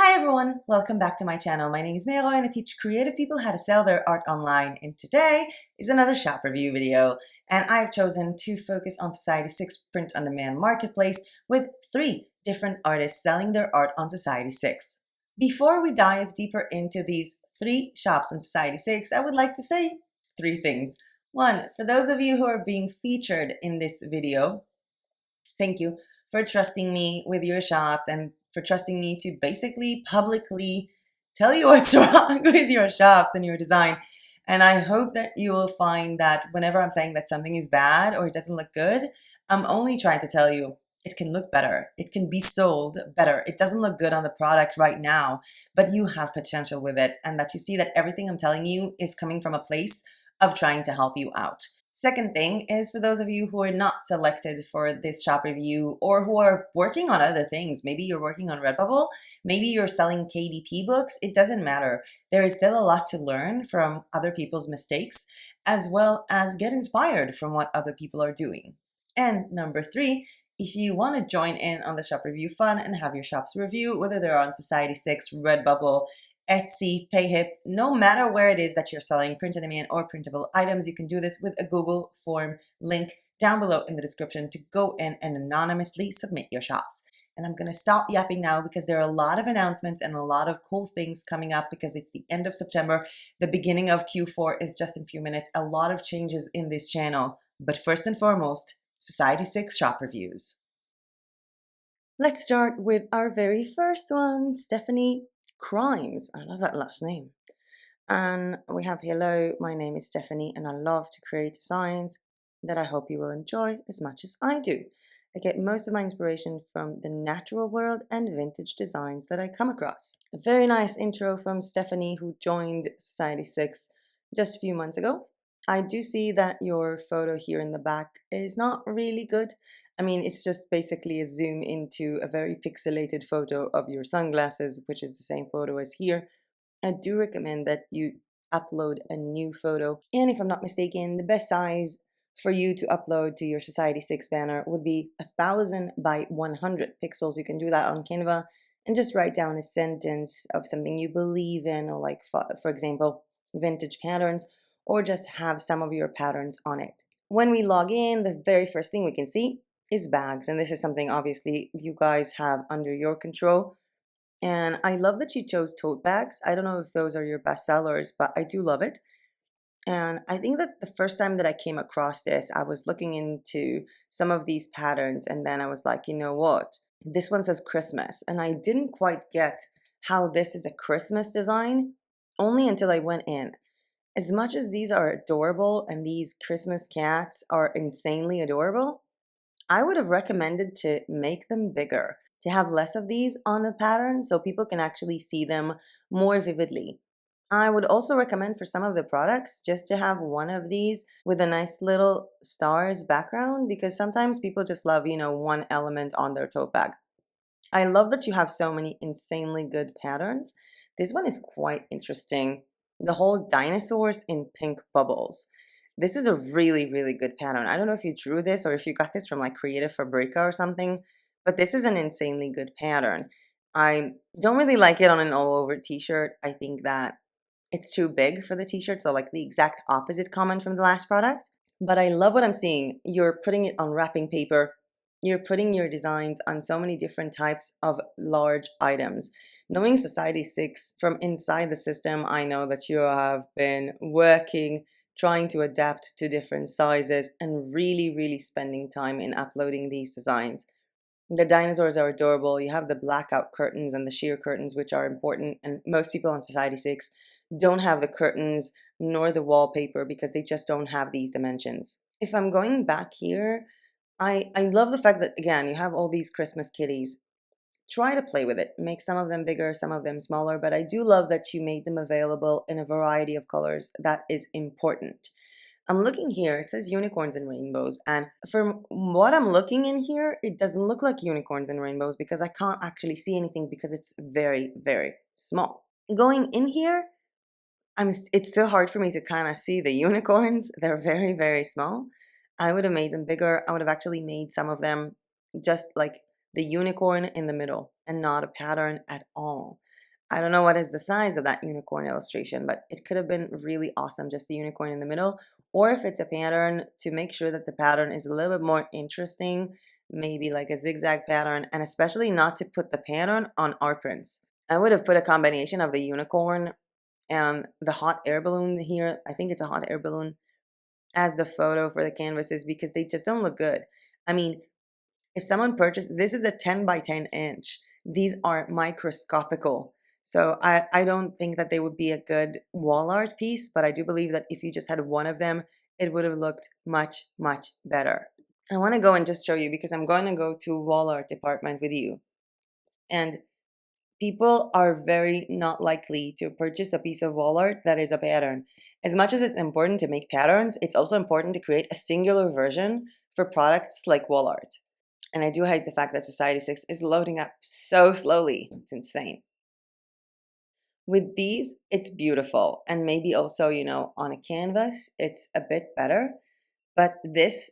Hi everyone, welcome back to my channel. My name is MeyAroyo and I teach creative people how to sell their art online, and today is another shop review video, and I've chosen to focus on Society6 print-on-demand marketplace with 3 different artists selling their art on Society6. Before we dive deeper into these 3 shops on Society6, I would like to say 3 things. 1, for those of you who are being featured in this video, thank you for trusting me with your shops and for trusting me to basically publicly tell you what's wrong with your shops and your design. And I hope that you will find that whenever I'm saying that something is bad or it doesn't look good, I'm only trying to tell you it can look better. It can be sold better. It doesn't look good on the product right now, but you have potential with it, and that you see that everything I'm telling you is coming from a place of trying to help you out. Second thing is for those of you who are not selected for this shop review or who are working on other things. Maybe you're working on Redbubble, maybe you're selling KDP books, it doesn't matter. There is still a lot to learn from other people's mistakes, as well as get inspired from what other people are doing. And number 3, if you want to join in on the shop review fun and have your shops review, whether they're on Society6, Redbubble, Etsy, PayHip, no matter where it is that you're selling print-on-demand or printable items, you can do this with a Google form link down below in the description to go in and anonymously submit your shops. And I'm going to stop yapping now because there are a lot of announcements and a lot of cool things coming up because it's the end of September. The beginning of Q4 is just in a few minutes. A lot of changes in this channel. But first and foremost, Society6 shop reviews. Let's start with our very first one, Stephanie Crimes. I love that last name. And we have, hello, my name is Stephanie and I love to create designs that I hope you will enjoy as much as I do. I get most of my inspiration from the natural world and vintage designs that I come across. A very nice intro from Stephanie, who joined Society6 just a few months ago. I do see that your photo here in the back is not really good. I mean, it's just basically a zoom into a very pixelated photo of your sunglasses, which is the same photo as here. I do recommend that you upload a new photo. And if I'm not mistaken, the best size for you to upload to your Society6 banner would be 1000 by 100 pixels. You can do that on Canva and just write down a sentence of something you believe in, or like, for example, vintage patterns, or just have some of your patterns on it. When we log in, the very first thing we can see is bags, and this is something obviously you guys have under your control. And I love that you chose tote bags. I don't know if those are your best sellers, but I do love it. And I think that the first time that I came across this, I was looking into some of these patterns, and then I was like, you know what? This one says Christmas, and I didn't quite get how this is a Christmas design only until I went in. As much as these are adorable and these Christmas cats are insanely adorable, I would have recommended to make them bigger, to have less of these on the pattern so people can actually see them more vividly. I would also recommend for some of the products just to have one of these with a nice little stars background, because sometimes people just love, one element on their tote bag. I love that you have so many insanely good patterns. This one is quite interesting. The whole dinosaurs in pink bubbles. This is a really, really good pattern. I don't know if you drew this or if you got this from like Creative Fabrica or something, but this is an insanely good pattern. I don't really like it on an all-over t-shirt. I think that it's too big for the t-shirt, so like the exact opposite comment from the last product. But I love what I'm seeing. You're putting it on wrapping paper. You're putting your designs on so many different types of large items. Knowing Society6 from inside the system, I know that you have been working, trying to adapt to different sizes, and really, really spending time in uploading these designs. The dinosaurs are adorable. You have the blackout curtains and the sheer curtains, which are important, and most people on Society6 don't have the curtains nor the wallpaper because they just don't have these dimensions. If I'm going back here, I love the fact that, again, you have all these Christmas kitties. Try to play with it. Make some of them bigger, some of them smaller, but I do love that you made them available in a variety of colors. That is important. I'm looking here, it says unicorns and rainbows, and from what I'm looking in here, it doesn't look like unicorns and rainbows because I can't actually see anything because it's very, very small. Going in here, it's still hard for me to kind of see the unicorns. They're very, very small. I would have made them bigger. I would have actually made some of them just like the unicorn in the middle and not a pattern at all. I don't know what is the size of that unicorn illustration, but it could have been really awesome, just the unicorn in the middle. Or if it's a pattern, to make sure that the pattern is a little bit more interesting, maybe like a zigzag pattern, and especially not to put the pattern on art prints. I would have put a combination of the unicorn and the hot air balloon here. I think it's a hot air balloon as the photo for the canvases because they just don't look good. I mean, if someone purchased, this is a 10 by 10 inch. These are microscopical. So I don't think that they would be a good wall art piece, but I do believe that if you just had one of them, it would have looked much, much better. I want to go and just show you because I'm going to go to wall art department with you. And people are very not likely to purchase a piece of wall art that is a pattern. As much as it's important to make patterns, it's also important to create a singular version for products like wall art. And I do hate the fact that Society6 is loading up so slowly. It's insane. With these, it's beautiful. And maybe also, on a canvas, it's a bit better. But this,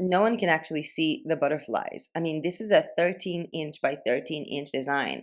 no one can actually see the butterflies. I mean, this is a 13 inch by 13 inch design.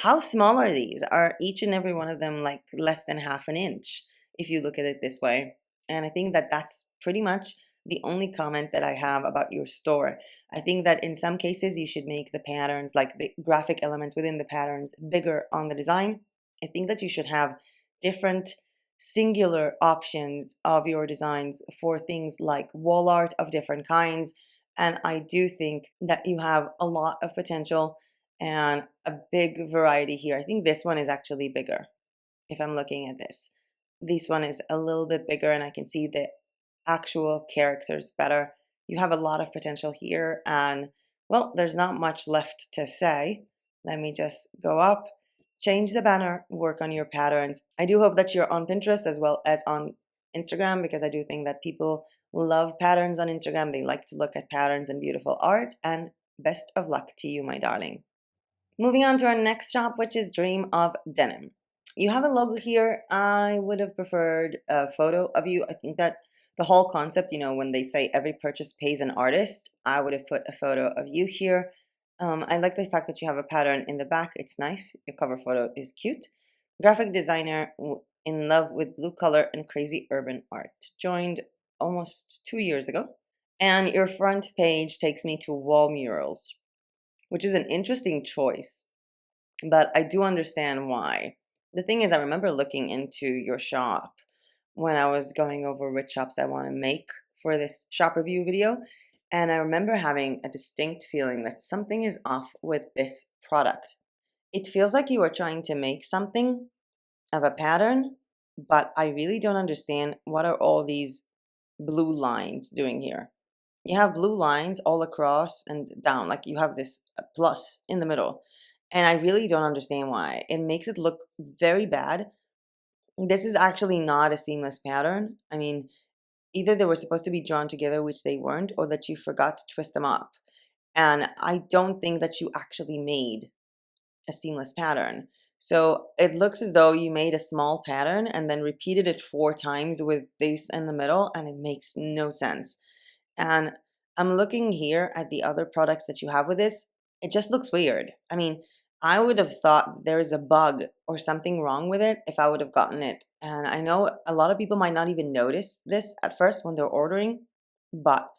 How small are these? Are each and every one of them like less than half an inch, if you look at it this way? And I think that that's pretty much the only comment that I have about your store. I think that in some cases you should make the patterns, like the graphic elements within the patterns, bigger on the design. I think that you should have different singular options of your designs for things like wall art of different kinds. And I do think that you have a lot of potential and a big variety here. I think this one is actually bigger if I'm looking at this. This one is a little bit bigger and I can see the actual characters better. You have a lot of potential here and, well, there's not much left to say. Let me just go up, change the banner, work on your patterns. I do hope that you're on Pinterest as well as on Instagram because I do think that people love patterns on Instagram. They like to look at patterns and beautiful art, and best of luck to you, my darling. Moving on to our next shop, which is Dream of Denim. You have a logo here. I would have preferred a photo of you. I think that the whole concept, when they say every purchase pays an artist, I would have put a photo of you here. I like the fact that you have a pattern in the back. It's nice. Your cover photo is cute. Graphic designer in love with blue color and crazy urban art. Joined almost 2 years ago. And your front page takes me to wall murals, which is an interesting choice, but I do understand why. The thing is, I remember looking into your shop when I was going over which shops I want to make for this shop review video, and I remember having a distinct feeling that something is off with this product. It feels like you are trying to make something of a pattern, but I really don't understand what are all these blue lines doing here. You have blue lines all across and down, like you have this plus in the middle. And I really don't understand why. It makes it look very bad. This is actually not a seamless pattern. I mean, either they were supposed to be drawn together, which they weren't, or that you forgot to twist them up. And I don't think that you actually made a seamless pattern. So it looks as though you made a small pattern and then repeated it 4 times with this in the middle, and it makes no sense. And I'm looking here at the other products that you have with this. It just looks weird. I mean, I would have thought there is a bug or something wrong with it if I would have gotten it. And I know a lot of people might not even notice this at first when they're ordering, but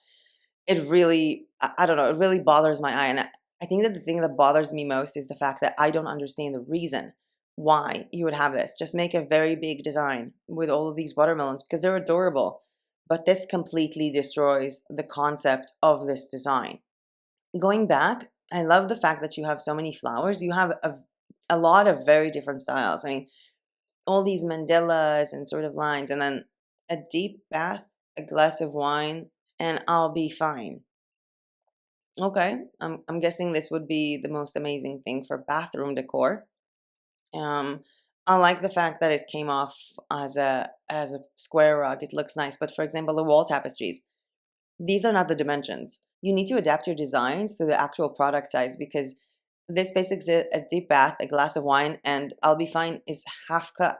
it really, I don't know, it really bothers my eye. And I think that the thing that bothers me most is the fact that I don't understand the reason why you would have this. Just make a very big design with all of these watermelons because they're adorable. But this completely destroys the concept of this design. Going back, I love the fact that you have so many flowers. You have a lot of very different styles. I mean, all these mandalas and sort of lines, and then a deep bath, a glass of wine, and I'll be fine. Okay, I'm guessing this would be the most amazing thing for bathroom decor. I like the fact that it came off as a square rug. It looks nice. But for example, the wall tapestries, these are not the dimensions. You need to adapt your designs to the actual product size because this basically is a deep bath, a glass of wine, and I'll be fine is half cut.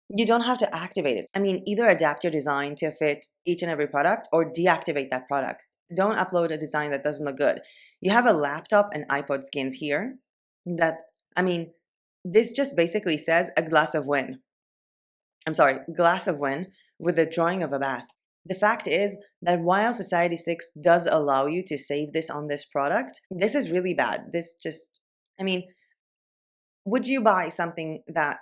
You don't have to activate it. I mean, either adapt your design to fit each and every product or deactivate that product. Don't upload a design that doesn't look good. You have a laptop and iPod skins here that, I mean, This just basically says a glass of wine. I'm sorry, glass of wine with a drawing of a bath. The fact is that while Society6 does allow you to save this on this product, this is really bad. This just, I mean, would you buy something that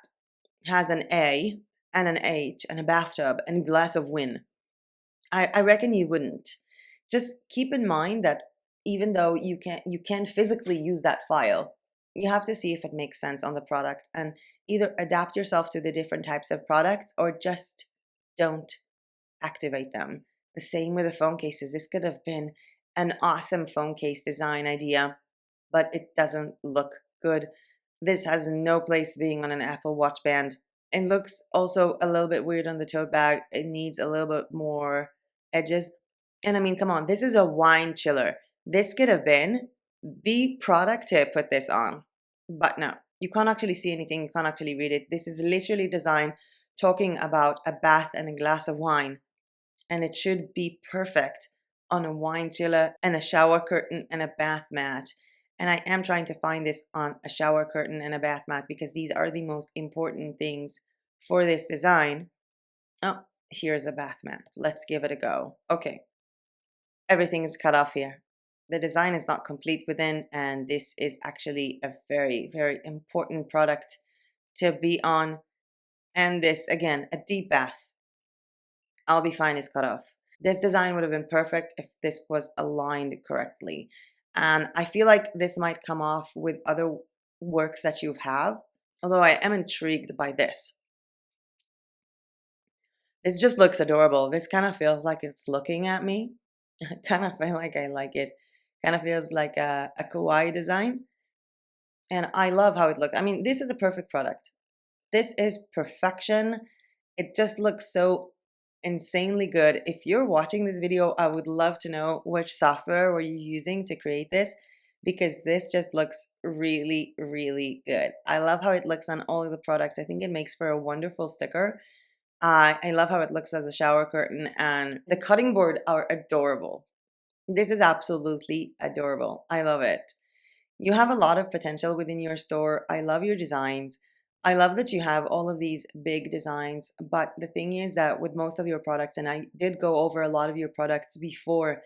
has an A and an H and a bathtub and a glass of wine? I reckon you wouldn't. Just keep in mind that even though you can physically use that file, you have to see if it makes sense on the product and either adapt yourself to the different types of products or just don't activate them. The same with the phone cases. This could have been an awesome phone case design idea, but it doesn't look good. This has no place being on an Apple Watch band. It looks also a little bit weird on the tote bag. It needs a little bit more edges. And I mean, come on, this is a wine chiller. This could have been the product to put this on. But no, you can't actually see anything. You can't actually read it. This is literally designed talking about a bath and a glass of wine. And it should be perfect on a wine chiller and a shower curtain and a bath mat. And I am trying to find this on a shower curtain and a bath mat because these are the most important things for this design. Oh, here's a bath mat. Let's give it a go. Okay. Everything is cut off here. The design is not complete within, and this is actually a very, very important product to be on. And this, again, a deep bath. I'll be fine is cut off. This design would have been perfect if this was aligned correctly. And I feel like this might come off with other works that you have, although I am intrigued by this. This just looks adorable. This kind of feels like it's looking at me. I kind of feel like I like it. Kind of feels like a kawaii design. And I love how it looks. I mean, this is a perfect product. This is perfection. It just looks so insanely good. If you're watching this video, I would love to know which software were you using to create this, because this just looks really, really good. I love how it looks on all of the products. I think it makes for a wonderful sticker. I love how it looks as a shower curtain, and the cutting board are adorable. This is absolutely adorable. I love it. You have a lot of potential within your store. I love your designs. I love that you have all of these big designs, but the thing is that with most of your products, and I did go over a lot of your products before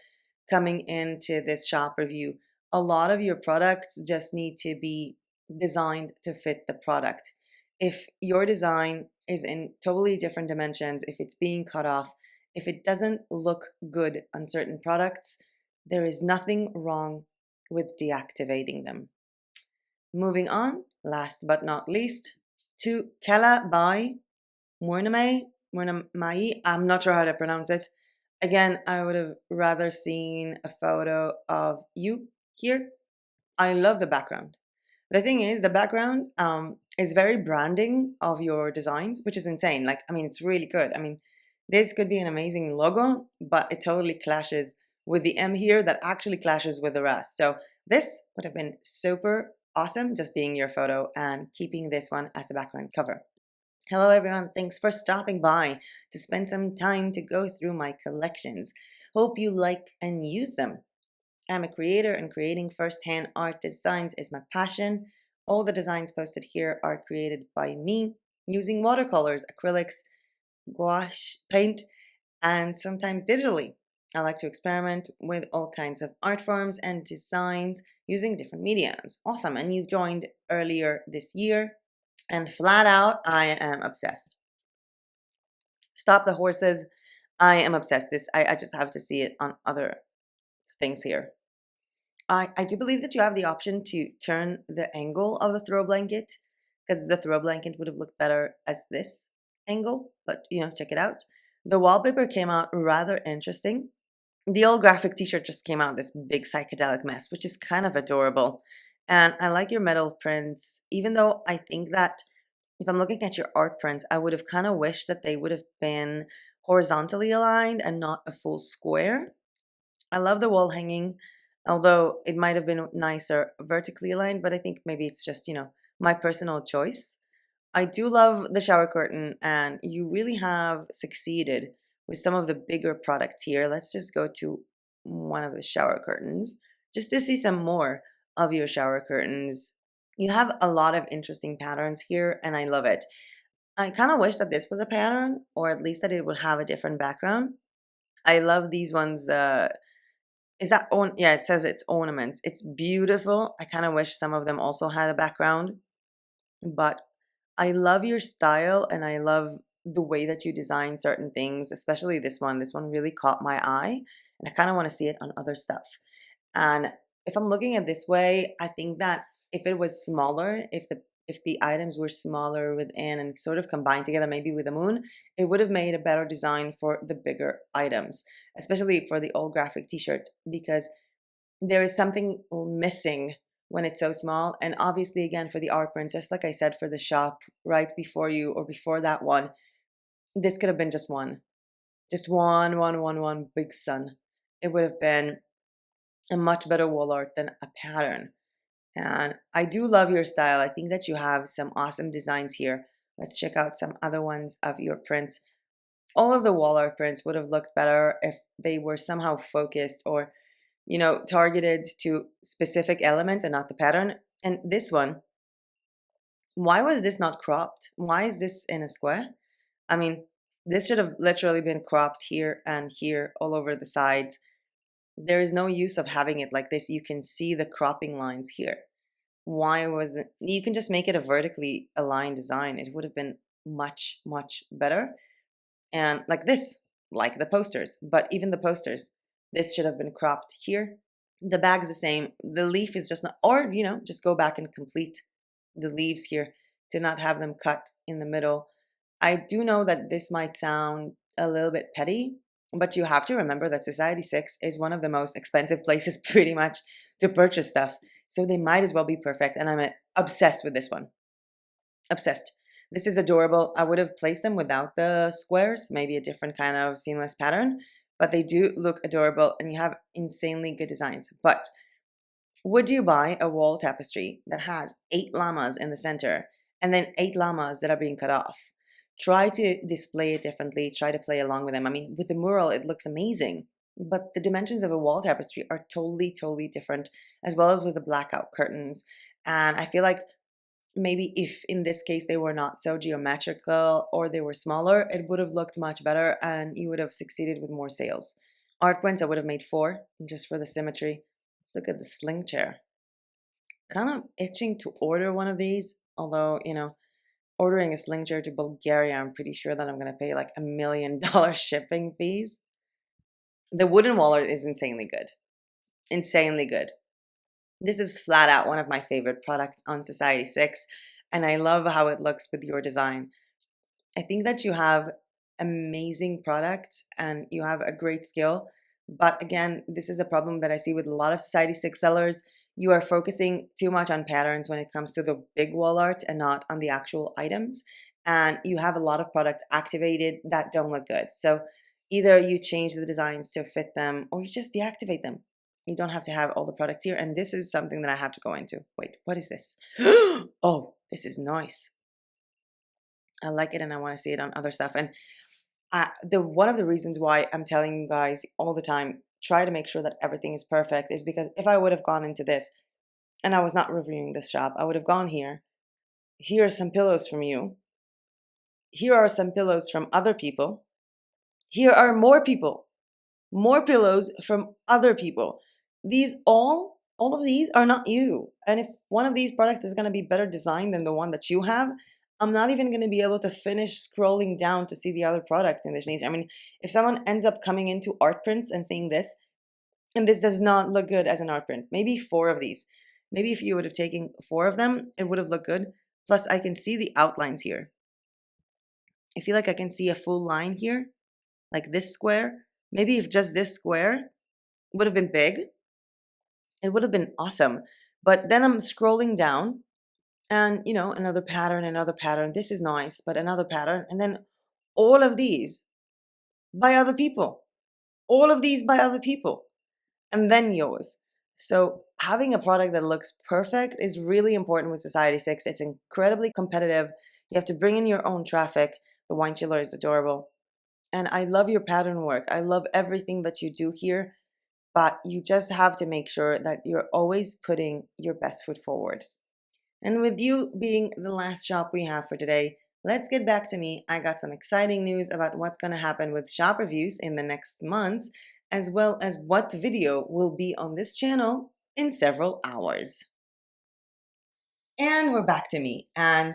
coming into this shop review, a lot of your products just need to be designed to fit the product. If your design is in totally different dimensions, if it's being cut off, if it doesn't look good on certain products, there is nothing wrong with deactivating them. Moving on, last but not least, to Kittl by Mrunmayee. I'm not sure how to pronounce it. Again, I would have rather seen a photo of you here. I love the background. The thing is, the background is very branding of your designs, which is insane. Like, I mean, it's really good. I mean, this could be an amazing logo, but it totally clashes with the M here that actually clashes with the rest. So this would have been super awesome, just being your photo and keeping this one as a background cover. Hello everyone, thanks for stopping by to spend some time to go through my collections. Hope you like and use them. I'm a creator and creating first-hand art designs is my passion. All the designs posted here are created by me using watercolors, acrylics, gouache, paint, and sometimes digitally. I like to experiment with all kinds of art forms and designs using different mediums. Awesome, and you joined earlier this year, and flat out, I am obsessed. Stop the horses. I am obsessed. I just have to see it on other things here. I do believe that you have the option to turn the angle of the throw blanket, because the throw blanket would have looked better as this angle, but check it out. The wallpaper came out rather interesting. The old graphic t-shirt just came out, this big psychedelic mess, which is kind of adorable. And I like your metal prints, even though I think that if I'm looking at your art prints, I would have kind of wished that they would have been horizontally aligned and not a full square. I love the wall hanging, although it might have been nicer vertically aligned, but I think maybe it's just, my personal choice. I do love the shower curtain, and you really have succeeded with some of the bigger products here. Let's just go to one of the shower curtains just to see some more of your shower curtains. You have a lot of interesting patterns here, and I love it. I kind of wish that this was a pattern, or at least that it would have a different background. I love these ones. Is that on? Yeah, it says it's ornaments. It's beautiful. I kind of wish some of them also had a background, but I love your style and I love the way that you design certain things, especially this one. This one really caught my eye, and I kind of want to see it on other stuff. And if I'm looking at this way, I think that if it was smaller, if the items were smaller within and sort of combined together, maybe with the moon, it would have made a better design for the bigger items, especially for the old graphic t-shirt, because there is something missing when it's so small. And obviously, again, for the art prints, just like I said, for the shop right before you or before that one, this could have been just one big sun. It would have been a much better wall art than a pattern. And I do love your style. I think that you have some awesome designs here. Let's check out some other ones of your prints. All of the wall art prints would have looked better if they were somehow focused or, targeted to specific elements and not the pattern. And this one, why was this not cropped? Why is this in a square? I mean, this should have literally been cropped here and here all over the sides. There is no use of having it like this. You can see the cropping lines here. Why was it? You can just make it a vertically aligned design. It would have been much, much better. And like this, like the posters, but even the posters, this should have been cropped here. The bag's the same. The leaf is just not, or, just go back and complete the leaves here to not have them cut in the middle. I do know that this might sound a little bit petty, but you have to remember that Society6 is one of the most expensive places pretty much to purchase stuff. So they might as well be perfect. And I'm obsessed with this one. Obsessed. This is adorable. I would have placed them without the squares, maybe a different kind of seamless pattern, but they do look adorable and you have insanely good designs. But would you buy a wall tapestry that has 8 llamas in the center and then 8 llamas that are being cut off? Try to display it differently. Try to play along with them. I mean, with the mural, it looks amazing, but the dimensions of a wall tapestry are totally, totally different, as well as with the blackout curtains. And I feel like maybe if in this case they were not so geometrical or they were smaller, it would have looked much better and you would have succeeded with more sales. Art prints, I would have made 4 just for the symmetry. Let's look at the Sling Chair. Kind of itching to order one of these, although, ordering a Sling Chair to Bulgaria, I'm pretty sure that I'm going to pay like $1 million shipping fees. The wooden wallet is insanely good. Insanely good. This is flat out one of my favorite products on Society6, and I love how it looks with your design. I think that you have amazing products and you have a great skill, but again, this is a problem that I see with a lot of Society6 sellers. You are focusing too much on patterns when it comes to the big wall art and not on the actual items, and you have a lot of products activated that don't look good. So either you change the designs to fit them or you just deactivate them. You don't have to have all the products here. And this is something that I have to go into. Wait, what is this? Oh, this is nice. I like it and I want to see it on other stuff. And one of the reasons why I'm telling you guys all the time, try to make sure that everything is perfect, is because if I would have gone into this and I was not reviewing this shop, I would have gone here. Here are some pillows from you. Here are some pillows from other people. Here are more people. More pillows from other people. These all of these are not you. And if one of these products is going to be better designed than the one that you have, I'm not even going to be able to finish scrolling down to see the other products in this niche. I mean, if someone ends up coming into art prints and seeing this, and this does not look good as an art print, maybe 4 of these. Maybe if you would have taken 4 of them, it would have looked good. Plus, I can see the outlines here. I feel like I can see a full line here, like this square. Maybe if just this square would have been big, it would have been awesome. But then I'm scrolling down and, another pattern. This is nice, but another pattern. And then all of these by other people. All of these by other people. And then yours. So having a product that looks perfect is really important with Society6. It's incredibly competitive. You have to bring in your own traffic. The wine chiller is adorable. And I love your pattern work. I love everything that you do here. But you just have to make sure that you're always putting your best foot forward. And with you being the last shop we have for today, let's get back to me. I got some exciting news about what's going to happen with shop reviews in the next months, as well as what video will be on this channel in several hours. And we're back to me. And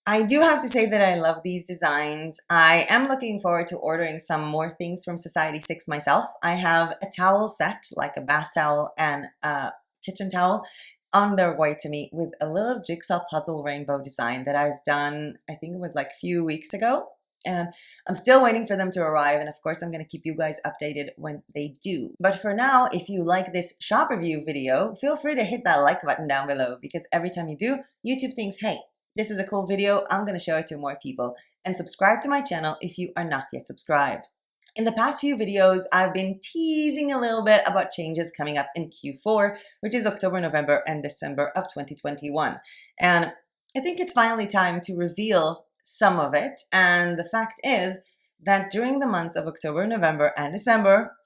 I do have to say that I love these designs. I am looking forward to ordering some more things from Society6 myself. I have a towel set, like a bath towel and a kitchen towel, on their way to me with a little jigsaw puzzle rainbow design that I've done, I think it was like a few weeks ago. And I'm still waiting for them to arrive, and of course I'm going to keep you guys updated when they do. But for now, if you like this shop review video, feel free to hit that like button down below, because every time you do, YouTube thinks, hey, this is a cool video, I'm going to show it to more people. And subscribe to my channel if you are not yet subscribed. In the past few videos, I've been teasing a little bit about changes coming up in Q4, which is October, November, and December of 2021. And I think it's finally time to reveal some of it. And the fact is that during the months of October, November, and December,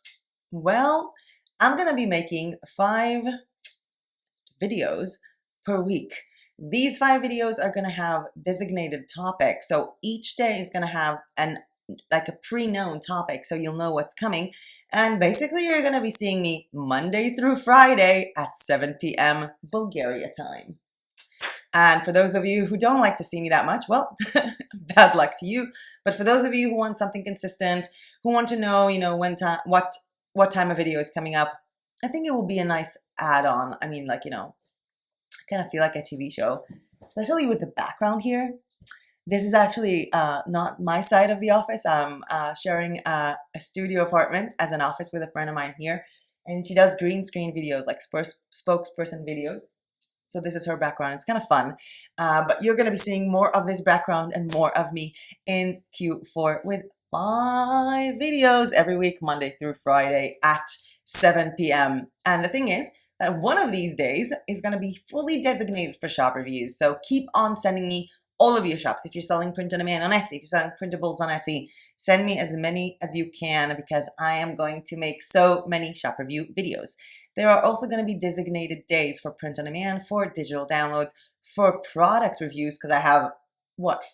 well, I'm going to be making 5 videos per week. These 5 videos are going to have designated topics. So each day is going to have like a pre-known topic, so you'll know what's coming. And basically you're going to be seeing me Monday through Friday at 7 p.m. Bulgaria time. And for those of you who don't like to see me that much, well, bad luck to you. But for those of you who want something consistent, who want to know, what time a video is coming up, I think it will be a nice add-on. I mean, like, I kind of feel like a TV show, especially with the background here. This is actually not my side of the office. I'm sharing a studio apartment as an office with a friend of mine here, and she does green screen videos, like spokesperson videos. So this is her background. It's kind of fun, but you're going to be seeing more of this background and more of me in Q4 with 5 videos every week, Monday through Friday at 7 p.m. And the thing is that one of these days is going to be fully designated for shop reviews. So keep on sending me all of your shops. If you're selling print on demand on Etsy, if you're selling printables on Etsy, send me as many as you can, because I am going to make so many shop review videos. There are also going to be designated days for print on demand, for digital downloads, for product reviews, because I have,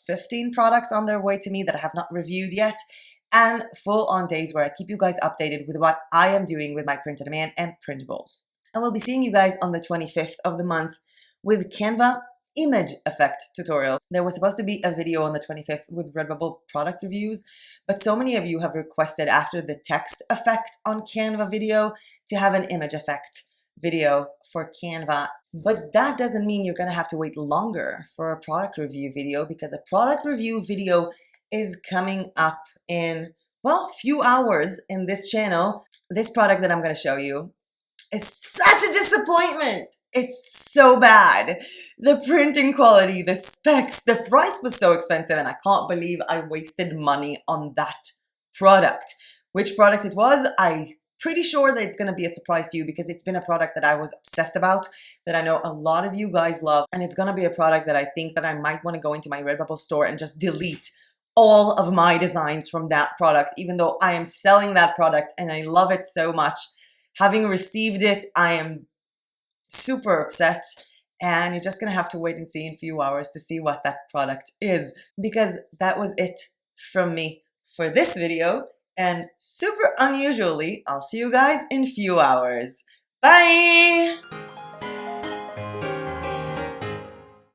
15 products on their way to me that I have not reviewed yet, and full-on days where I keep you guys updated with what I am doing with my print on demand and printables. I will be seeing you guys on the 25th of the month with Canva image effect tutorials. There was supposed to be a video on the 25th with Redbubble product reviews, but so many of you have requested after the text effect on Canva video to have an image effect video for Canva. But that doesn't mean you're going to have to wait longer for a product review video, because a product review video is coming up in, few hours in this channel. This product that I'm going to show you is such a disappointment. It's so bad. The printing quality, the specs, the price was so expensive, and I can't believe I wasted money on that product. Which product it was, I'm pretty sure that it's going to be a surprise to you, because it's been a product that I was obsessed about, that I know a lot of you guys love, and it's going to be a product that I think that I might want to go into my Redbubble store and just delete all of my designs from that product, even though I am selling that product and I love it so much. Having received it, I am super upset, and you're just gonna have to wait and see in a few hours to see what that product is, because that was it from me for this video. And super unusually, I'll see you guys in a few hours. Bye!